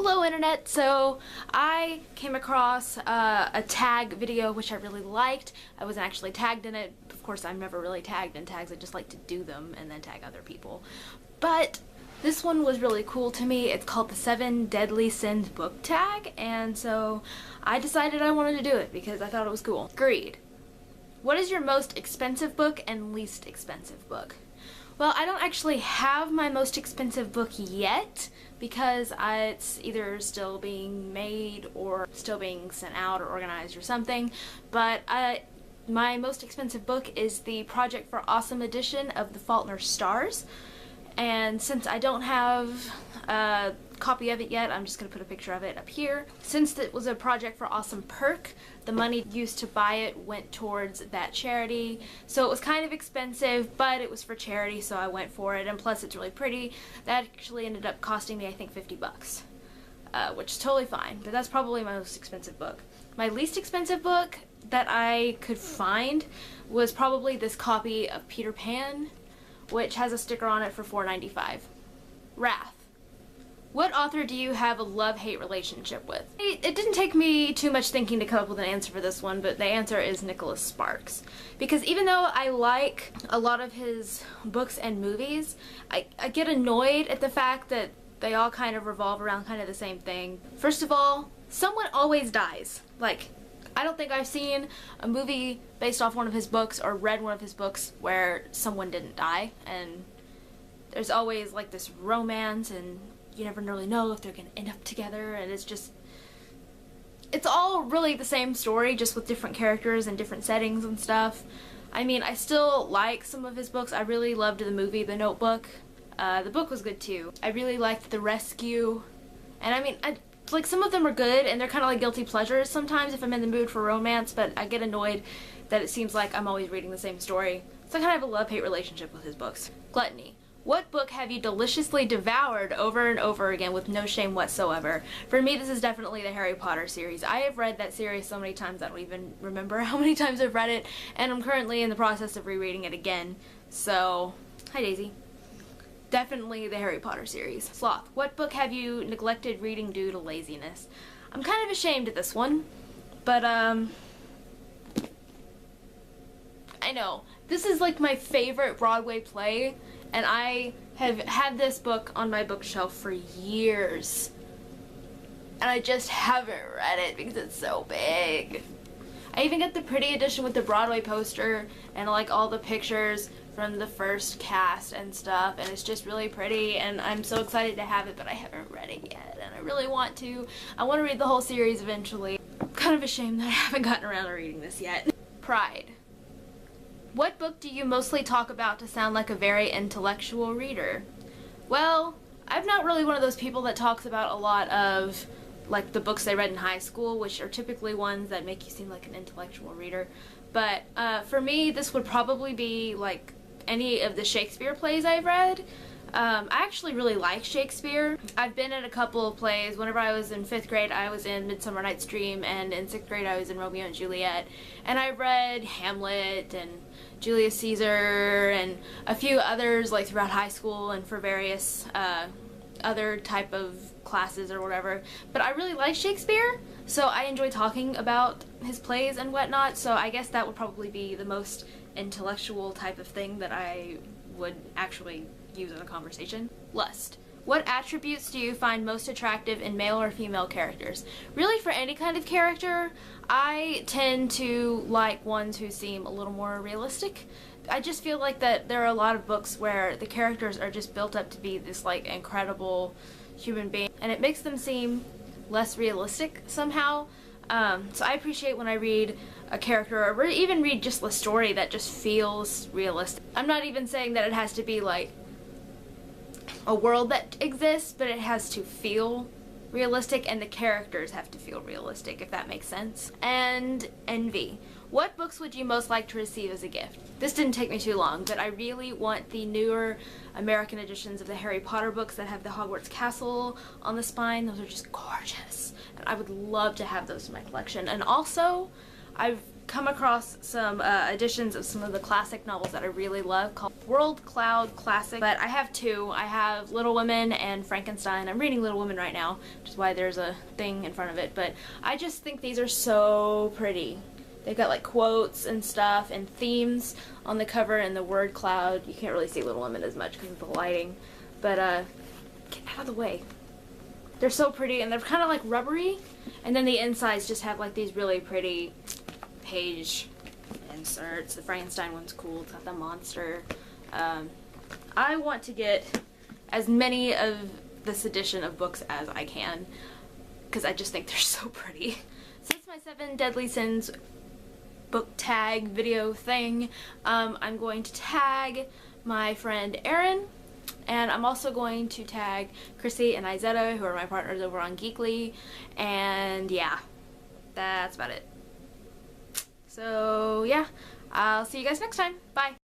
Hello internet! So I came across a tag video which I really liked. I wasn't actually tagged in it. Of course, I'm never really tagged in tags. I just like to do them and then tag other people. But this one was really cool to me. It's called the 7 Deadly Sins book tag, and so I decided I wanted to do it because I thought it was cool. Greed. What is your most expensive book and least expensive book? Well, I don't actually have my most expensive book yet because it's either still being made or still being sent out or organized or something, but my most expensive book is the Project for Awesome edition of The Fault in Our Stars, and since I don't have a copy of it yet, I'm just going to put a picture of it up here. Since it was a Project for Awesome perk, the money used to buy it went towards that charity, so it was kind of expensive, but it was for charity, so I went for it, and plus it's really pretty. That actually ended up costing me, I think, 50 bucks, which is totally fine, but that's probably my most expensive book. My least expensive book that I could find was probably this copy of Peter Pan, which has a sticker on it for $4.95. Wrath. What author do you have a love-hate relationship with? It didn't take me too much thinking to come up with an answer for this one, but the answer is Nicholas Sparks. Because even though I like a lot of his books and movies, I get annoyed at the fact that they all kind of revolve around kind of the same thing. First of all, someone always dies. Like, I don't think I've seen a movie based off one of his books or read one of his books where someone didn't die, and there's always like this romance, and you never really know if they're gonna end up together, and it's all really the same story, just with different characters and different settings and stuff. I mean, I still like some of his books. I really loved the movie The Notebook. The book was good too. I really liked The Rescue, and I mean, like, some of them are good, and they're kind of like guilty pleasures sometimes if I'm in the mood for romance, but I get annoyed that it seems like I'm always reading the same story. So I kind of have a love-hate relationship with his books. Gluttony. What book have you deliciously devoured over and over again with no shame whatsoever? For me, this is definitely the Harry Potter series. I have read that series so many times I don't even remember how many times I've read it, and I'm currently in the process of rereading it again. So, hi Daisy. Definitely the Harry Potter series. Sloth. What book have you neglected reading due to laziness? I'm kind of ashamed of this one, but I know. This is like my favorite Broadway play, and I have had this book on my bookshelf for years, and I just haven't read it because it's so big. I even got the pretty edition with the Broadway poster and like all the pictures from the first cast and stuff, and it's just really pretty, and I'm so excited to have it, but I haven't read it yet, and I really want to. I want to read the whole series eventually. I'm kind of ashamed that I haven't gotten around to reading this yet. Pride. What book do you mostly talk about to sound like a very intellectual reader? Well, I'm not really one of those people that talks about a lot of like the books I read in high school, which are typically ones that make you seem like an intellectual reader. But for me, this would probably be like any of the Shakespeare plays I've read. I actually really like Shakespeare. I've been in a couple of plays. Whenever I was in 5th grade, I was in Midsummer Night's Dream, and in 6th grade, I was in Romeo and Juliet. And I read Hamlet and Julius Caesar and a few others like throughout high school and for various other type of classes or whatever. But I really like Shakespeare, so I enjoy talking about his plays and whatnot, so I guess that would probably be the most intellectual type of thing that I would actually use in a conversation. Lust. What attributes do you find most attractive in male or female characters? Really, for any kind of character, I tend to like ones who seem a little more realistic. I just feel like that there are a lot of books where the characters are just built up to be this like incredible human being, and it makes them seem less realistic somehow. So I appreciate when I read a character or even read just a story that just feels realistic. I'm not even saying that it has to be like a world that exists, but it has to feel realistic, and the characters have to feel realistic, if that makes sense. And envy. What books would you most like to receive as a gift? This didn't take me too long, but I really want the newer American editions of the Harry Potter books that have the Hogwarts Castle on the spine. Those are just gorgeous, and I would love to have those in my collection. And also, I've come across some editions of some of the classic novels that I really love called World Cloud Classic, but I have two. I have Little Women and Frankenstein. I'm reading Little Women right now, which is why there's a thing in front of it, but I just think these are so pretty. They've got like quotes and stuff and themes on the cover and the word cloud. You can't really see Little Women as much because of the lighting, but get out of the way. They're so pretty, and they're kind of like rubbery, and then the insides just have like these really pretty page inserts. The Frankenstein one's cool. It's got the monster. I want to get as many of this edition of books as I can because I just think they're so pretty. So that's my 7 Deadly Sins book tag video thing. I'm going to tag my friend Erin, and I'm also going to tag Chrissy and Izetta, who are my partners over on Geekly, and yeah, that's about it. So yeah, I'll see you guys next time. Bye!